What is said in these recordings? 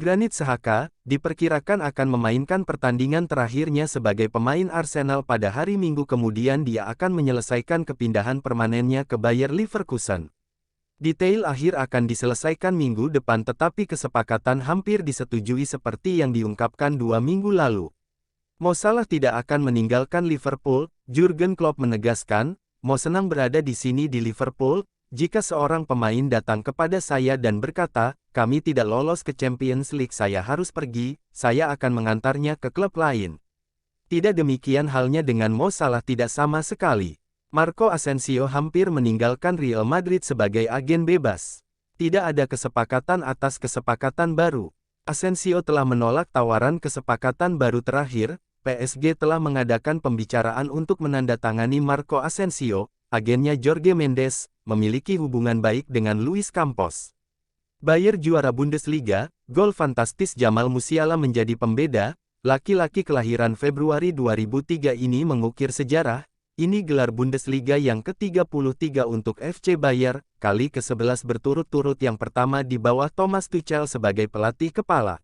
Granit Xhaka diperkirakan akan memainkan pertandingan terakhirnya sebagai pemain Arsenal pada hari Minggu, kemudian dia akan menyelesaikan kepindahan permanennya ke Bayer Leverkusen. Detail akhir akan diselesaikan minggu depan, tetapi kesepakatan hampir disetujui seperti yang diungkapkan 2 minggu lalu. Mo Salah tidak akan meninggalkan Liverpool. Jurgen Klopp menegaskan, Mo senang berada di sini di Liverpool. Jika seorang pemain datang kepada saya dan berkata, kami tidak lolos ke Champions League, saya harus pergi, saya akan mengantarnya ke klub lain. Tidak demikian halnya dengan Mo Salah, tidak sama sekali. Marco Asensio hampir meninggalkan Real Madrid sebagai agen bebas. Tidak ada kesepakatan atas kesepakatan baru. Asensio telah menolak tawaran kesepakatan baru terakhir. PSG telah mengadakan pembicaraan untuk menandatangani Marco Asensio. Agennya Jorge Mendes memiliki hubungan baik dengan Luis Campos. Bayer juara Bundesliga, gol fantastis Jamal Musiala menjadi pembeda. Laki-laki kelahiran Februari 2003 ini mengukir sejarah. Ini gelar Bundesliga yang ke-33 untuk FC Bayer, kali ke-11 berturut-turut, yang pertama di bawah Thomas Tuchel sebagai pelatih kepala.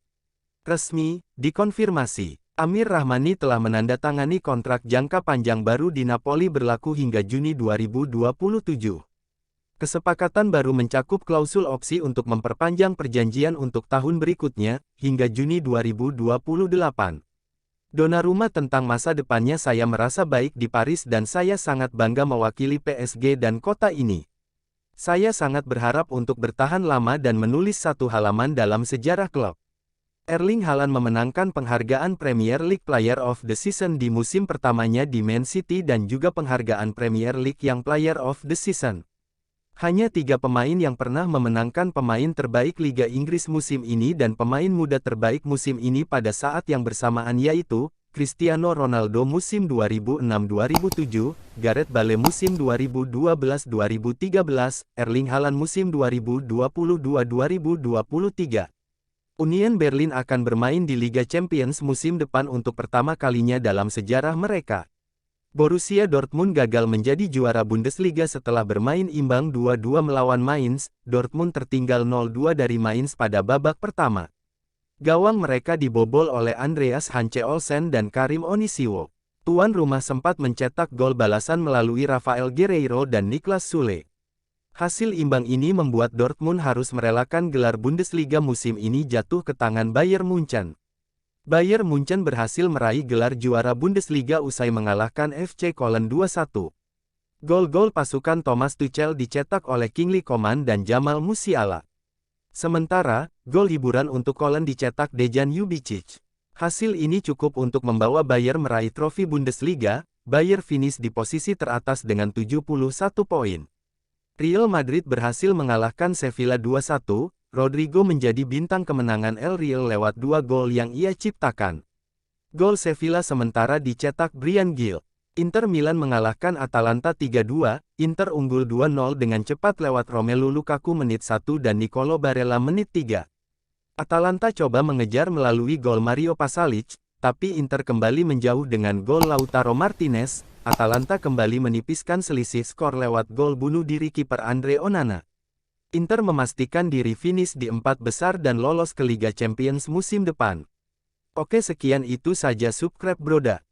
Resmi, dikonfirmasi. Amir Rahmani telah menandatangani kontrak jangka panjang baru di Napoli berlaku hingga Juni 2027. Kesepakatan baru mencakup klausul opsi untuk memperpanjang perjanjian untuk tahun berikutnya, hingga Juni 2028. Donnarumma tentang masa depannya, saya merasa baik di Paris dan saya sangat bangga mewakili PSG dan kota ini. Saya sangat berharap untuk bertahan lama dan menulis satu halaman dalam sejarah klub. Erling Haaland memenangkan penghargaan Premier League Player of the Season di musim pertamanya di Man City dan juga penghargaan Premier League Young Player of the Season. Hanya 3 pemain yang pernah memenangkan pemain terbaik Liga Inggris musim ini dan pemain muda terbaik musim ini pada saat yang bersamaan, yaitu Cristiano Ronaldo musim 2006-2007, Gareth Bale musim 2012-2013, Erling Haaland musim 2022-2023. Union Berlin akan bermain di Liga Champions musim depan untuk pertama kalinya dalam sejarah mereka. Borussia Dortmund gagal menjadi juara Bundesliga setelah bermain imbang 2-2 melawan Mainz. Dortmund tertinggal 0-2 dari Mainz pada babak pertama. Gawang mereka dibobol oleh Andreas Hanche Olsen dan Karim Onisiwo. Tuan rumah sempat mencetak gol balasan melalui Rafael Guerreiro dan Niklas Sule. Hasil imbang ini membuat Dortmund harus merelakan gelar Bundesliga musim ini jatuh ke tangan Bayern Munchen. Bayern Munchen berhasil meraih gelar juara Bundesliga usai mengalahkan FC Köln 2-1. Gol-gol pasukan Thomas Tuchel dicetak oleh Kingsley Coman dan Jamal Musiala. Sementara, gol hiburan untuk Köln dicetak Dejan Ljubicic. Hasil ini cukup untuk membawa Bayern meraih trofi Bundesliga. Bayern finish di posisi teratas dengan 71 poin. Real Madrid berhasil mengalahkan Sevilla 2-1, Rodrigo menjadi bintang kemenangan El Real lewat 2 gol yang ia ciptakan. Gol Sevilla sementara dicetak Bryan Gil. Inter Milan mengalahkan Atalanta 3-2, Inter unggul 2-0 dengan cepat lewat Romelu Lukaku menit 1 dan Nicolo Barella menit 3. Atalanta coba mengejar melalui gol Mario Pasalic, tapi Inter kembali menjauh dengan gol Lautaro Martinez. Atalanta kembali menipiskan selisih skor lewat gol bunuh diri kiper Andre Onana. Inter memastikan diri finish di 4 besar dan lolos ke Liga Champions musim depan. Oke, sekian itu saja. Subscribe Broda.